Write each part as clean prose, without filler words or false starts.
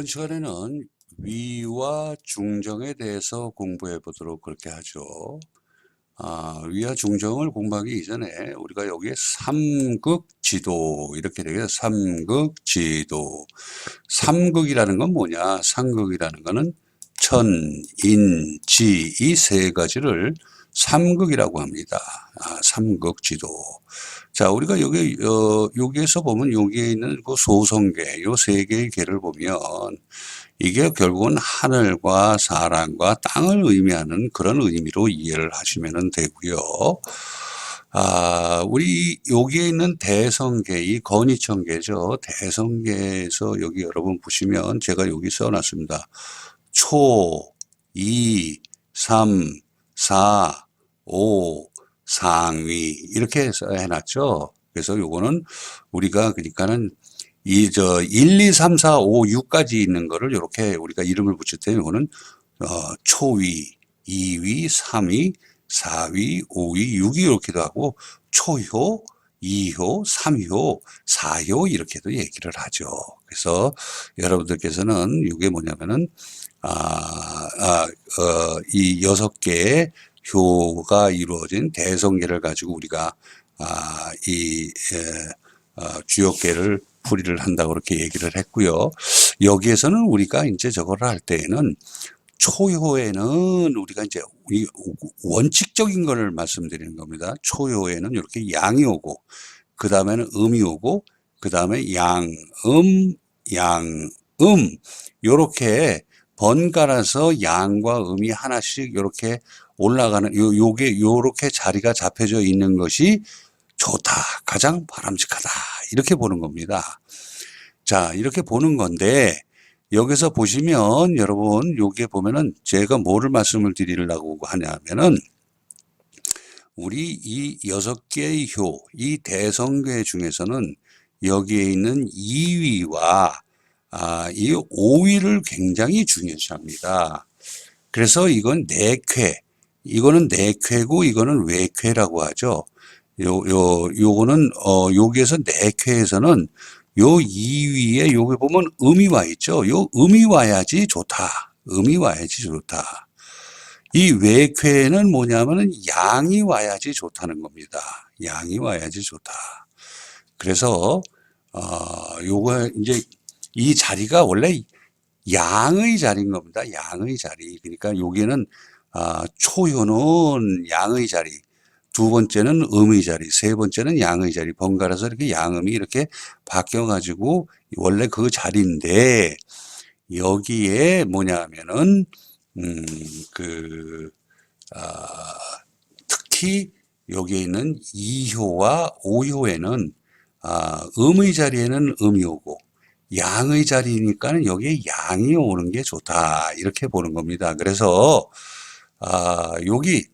이번 시간에는 위와 중정에 대해서 공부해 보도록 그렇게 하죠. 위와 중정을 공부하기 이전에 우리가 여기에 삼극지도 이렇게 되겠죠. 삼극지도. 삼극이라는 건 뭐냐? 삼극이라는 거는 천, 인, 지 이 세 가지를 삼극이라고 합니다. 삼극지도. 자, 우리가 여기에서 보면 여기에 있는 그 소성계, 요 세 개의 계를 보면 이게 결국은 하늘과 사람과 땅을 의미하는 그런 의미로 이해를 하시면 되고요. 우리 여기에 있는 대성계, 이 건이천계죠. 대성계에서 여기 여러분 보시면 제가 여기 써놨습니다. 초, 이, 삼, 사, 오, 상위 이렇게 해서 해놨죠. 그래서 요거는 우리가 그러니까는 1, 2, 3, 4, 5, 6까지 있는 거를 이렇게 우리가 이름을 붙일 때 이거는 초위, 2위, 3위, 4위, 5위, 6위 이렇게도 하고 초효, 2효, 3효, 4효 이렇게도 얘기를 하죠. 그래서 여러분들께서는 이게 뭐냐면은 이 6개의 효가 이루어진 대성계를 가지고 우리가 주역계를 풀이를 한다고 그렇게 얘기를 했고요. 여기에서는 우리가 이제 저거를 할 때에는 초효에는 우리가 이제 원칙적인 거를 말씀드리는 겁니다. 초효에는 이렇게 양이 오고, 그 다음에는 음이 오고, 그 다음에 양음, 요렇게 번갈아서 양과 음이 하나씩 요렇게 올라가는, 요게 요렇게 자리가 잡혀져 있는 것이 좋다, 가장 바람직하다, 이렇게 보는 겁니다. 자, 이렇게 보는 건데, 여기서 보시면, 여러분, 여기에 보면은 제가 뭐를 말씀을 드리려고 하냐면은, 우리 이 6개의 효, 이 대성계 중에서는 여기에 있는 2위와 이 5위를 굉장히 중요시합니다. 그래서 이건 내쾌, 이거는 내쾌고 이거는 외쾌라고 하죠. 요거는 여기에서 내쾌에서는 요 2위에 여기 보면 음이 와 있죠. 요 음이 와야지 좋다. 음이 와야지 좋다. 이 외쾌는 뭐냐면은 양이 와야지 좋다는 겁니다. 양이 와야지 좋다. 그래서 요거 이제 이 자리가 원래 양의 자리인 겁니다. 양의 자리. 그러니까 여기는 초효는 양의 자리, 두 번째는 음의 자리, 세 번째는 양의 자리, 번갈아서 이렇게 양음이 이렇게 바뀌어가지고 원래 그 자리인데, 여기에 뭐냐 하면은, 특히 여기에 있는 2효와 5효에는, 음의 자리에는 음이 오고, 양의 자리니까는 여기에 양이 오는 게 좋다, 이렇게 보는 겁니다. 그래서, 여기,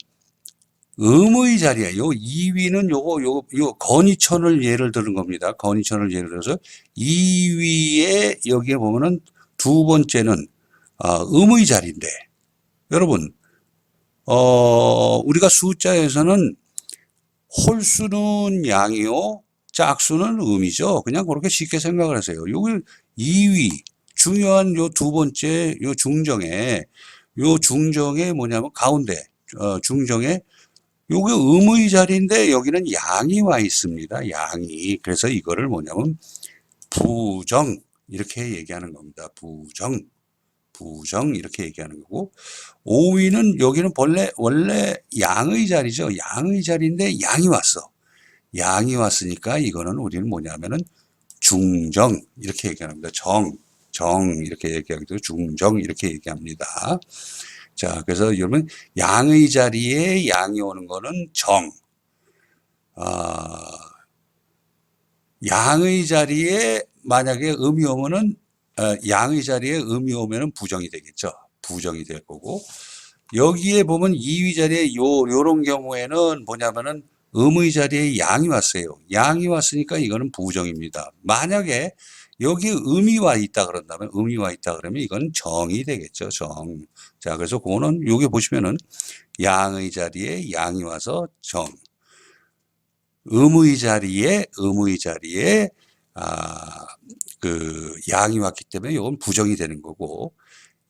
음의 자리에 요 2위는 요 건이천을 예를 드는 겁니다. 건이천을 예를 들어서 2위에 여기에 보면은 두 번째는 음의 자리인데, 여러분 우리가 숫자에서는 홀수는 양이요, 짝수는 음이죠. 그냥 그렇게 쉽게 생각을 하세요. 여기 2위 중요한 요 두 번째 요 중정에 뭐냐면 가운데 중정에 요게 음의 자리인데 여기는 양이 와 있습니다. 양이. 그래서 이거를 뭐냐면 부정 이렇게 얘기하는 겁니다. 부정 이렇게 얘기하는 거고, 5위는 여기는 원래 양의 자리죠. 양의 자리인데 양이 왔어. 양이 왔으니까 이거는 우리는 뭐냐면은 중정 이렇게 얘기하는 겁니다. 정 이렇게 얘기하기도 중정 이렇게 얘기합니다. 자, 그래서 여러분 양의 자리에 양이 오는 거는 정, 양의 자리에 만약에 음이 오면은 양의 자리에 음이 오면은 부정이 되겠죠. 부정이 될 거고, 여기에 보면 2위 자리에 요런 경우에는 뭐냐면은 음의 자리에 양이 왔어요. 양이 왔으니까 이거는 부정입니다. 만약에 여기 음이 와 있다 그러면 이건 정이 되겠죠. 정. 자, 그래서 그거는 여기 보시면은 양의 자리에 양이 와서 정, 음의 자리에 그 양이 왔기 때문에 이건 부정이 되는 거고,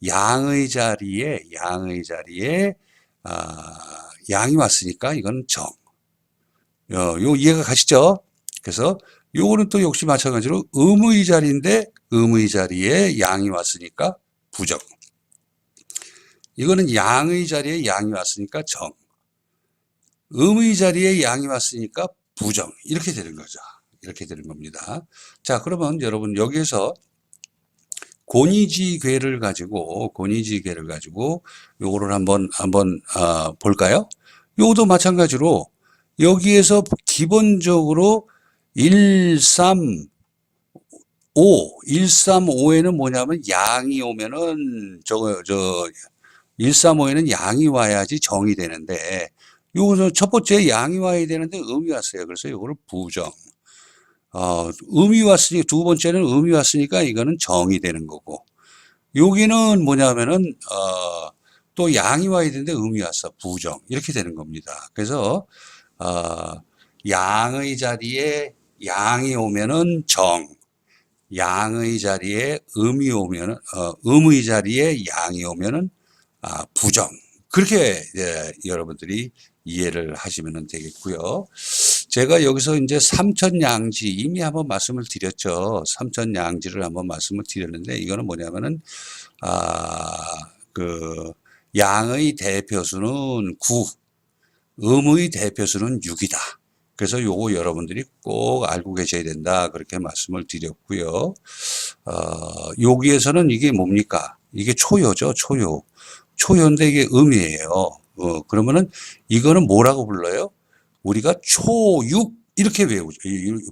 양의 자리에 양이 왔으니까 이건 정. 요 이해가 가시죠? 그래서 요거는 또 역시 마찬가지로 음의 자리인데 음의 자리에 양이 왔으니까 부정. 이거는 양의 자리에 양이 왔으니까 정. 음의 자리에 양이 왔으니까 부정. 이렇게 되는 거죠. 이렇게 되는 겁니다. 자, 그러면 여러분 여기에서 권위지괴를 가지고 요거를 한번 볼까요? 요것도 마찬가지로 여기에서 기본적으로 135에는 뭐냐면 양이 오면은 135에는 양이 와야지 정이 되는데, 요거는 첫 번째 양이 와야 되는데 음이 왔어요. 그래서 요거를 부정. 음이 왔으니 두 번째는 음이 왔으니까 이거는 정이 되는 거고, 여기는 뭐냐면은 또 양이 와야 되는데 음이 왔어. 부정. 이렇게 되는 겁니다. 그래서 양의 자리에 양이 오면은 정, 양의 자리에 음이 오면은 음의 자리에 양이 오면은 부정. 그렇게 여러분들이 이해를 하시면 되겠고요. 제가 여기서 이제 삼천양지 이미 한번 말씀을 드렸죠. 삼천양지를 한번 말씀을 드렸는데, 이거는 뭐냐면은 그 양의 대표수는 9, 음의 대표수는 6이다. 그래서 요거 여러분들이 꼭 알고 계셔야 된다. 그렇게 말씀을 드렸고요. 여기에서는 이게 뭡니까? 이게 초요죠, 초요. 초요인데 이게 음이에요. 그러면은 이거는 뭐라고 불러요? 우리가 초육 이렇게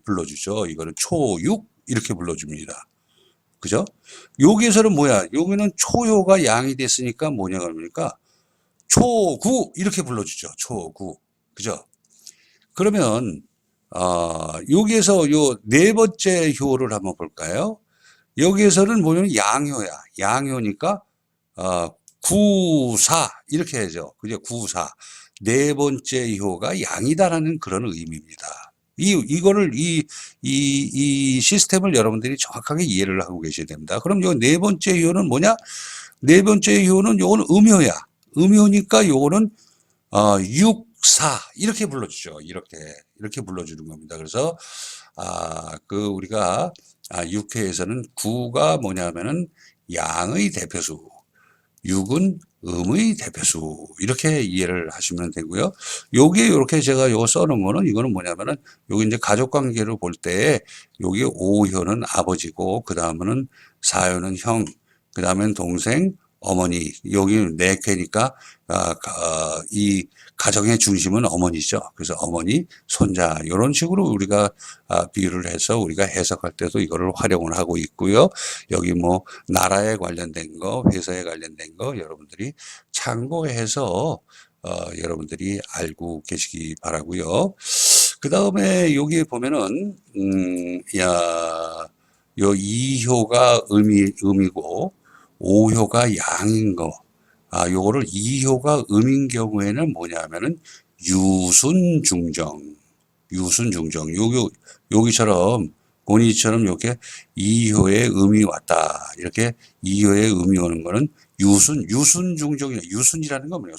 불러주죠. 이거는 초육 이렇게 불러줍니다. 그죠? 여기에서는 뭐야? 여기는 초요가 양이 됐으니까 뭐냐 그럽니까? 초구 이렇게 불러주죠. 초구. 그죠? 그러면 여기에서 요 네 번째 효를 한번 볼까요? 여기에서는 뭐냐면 양효야. 양효니까 구사 이렇게 하죠. 그죠? 구사. 네 번째 효가 양이다라는 그런 의미입니다. 이 시스템을 여러분들이 정확하게 이해를 하고 계셔야 됩니다. 그럼 요 네 번째 효는 뭐냐? 네 번째 효는 요거는 음효야. 음효니까 요거는 육사 이렇게 불러주죠. 이렇게 불러주는 겁니다. 그래서 그 우리가 육회에서는 구가 뭐냐면은 양의 대표수, 육은 음의 대표수 이렇게 이해를 하시면 되고요. 여기에 이렇게 제가 요거 써놓은 거는 이거는 뭐냐면은 여기 이제 가족 관계를 볼 때 여기 5효는 아버지고 그 다음은 4효는 형, 그 다음엔 동생, 어머니, 여기 네 쾌니까 이 가정의 중심은 어머니죠. 그래서 어머니, 손자 이런 식으로 우리가 비유를 해서 우리가 해석할 때도 이거를 활용을 하고 있고요. 여기 뭐 나라에 관련된 거, 회사에 관련된 거 여러분들이 참고해서 여러분들이 알고 계시기 바라고요. 그 다음에 여기 보면은 요 2효가 음이고 5효가 양인 거. 요거를 2효가 음인 경우에는 뭐냐면은 유순중정. 여기처럼, 권위처럼 이렇게 2효의 음이 왔다. 이렇게 2효의 음이 오는 거는 유순중정이야. 유순이라는 건 뭐예요?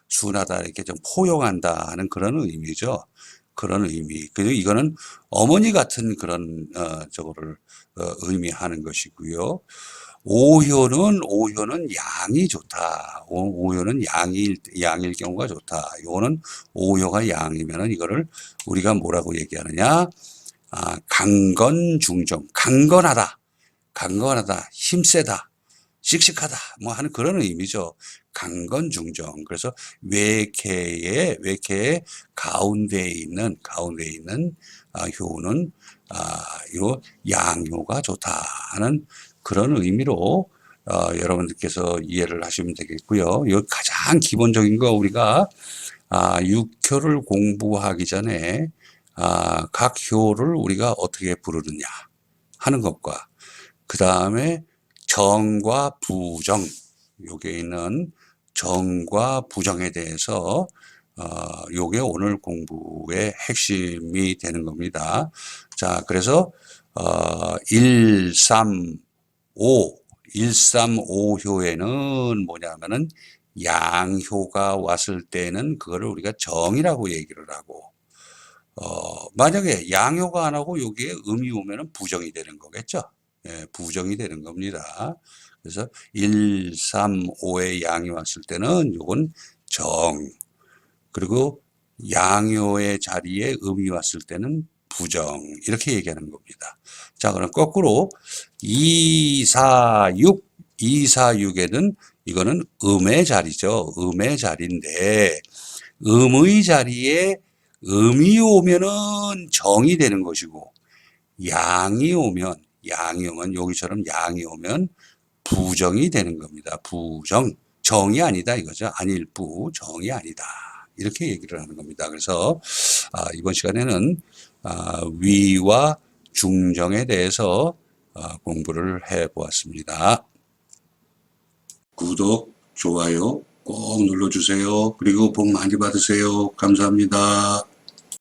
순하다. 이렇게 좀 포용한다 하는 그런 의미죠. 그런 의미. 그리고 이거는 어머니 같은 그런, 저거를, 의미하는 것이고요. 5효는 양이 좋다. 5효는 양일 경우가 좋다. 요거는 5효가 양이면은 이거를 우리가 뭐라고 얘기하느냐? 강건중정. 강건하다. 힘세다. 씩씩하다. 뭐 하는 그런 의미죠. 강건중정. 그래서 외계의 가운데에 있는 효는 요 양효가 좋다 하는 그런 의미로 여러분들께서 이해를 하시면 되겠고요. 요 가장 기본적인 거 우리가 6효를 공부하기 전에 각 효를 우리가 어떻게 부르느냐 하는 것과 그 다음에 정과 부정, 여기에 있는 정과 부정에 대해서 요게 오늘 공부의 핵심이 되는 겁니다. 자, 그래서 135효에는 뭐냐면은 양효가 왔을 때는 그거를 우리가 정이라고 얘기를 하고, 만약에 양효가 안 하고 여기에 음이 오면은 부정이 되는 거겠죠. 예, 부정이 되는 겁니다. 그래서 135에 양이 왔을 때는 요건 정, 그리고 양효의 자리에 음이 왔을 때는 부정, 이렇게 얘기하는 겁니다. 자, 그럼 거꾸로 246에는 이거는 음의 자리죠. 음의 자리인데 음의 자리에 음이 오면은 정이 되는 것이고, 양이 오면 여기처럼 양이 오면 부정이 되는 겁니다. 부정. 정이 아니다 이거죠. 아닐부, 정이 아니다. 이렇게 얘기를 하는 겁니다. 그래서 이번 시간에는 위와 중정에 대해서 공부를 해 보았습니다. 구독, 좋아요 꼭 눌러주세요. 그리고 복 많이 받으세요. 감사합니다.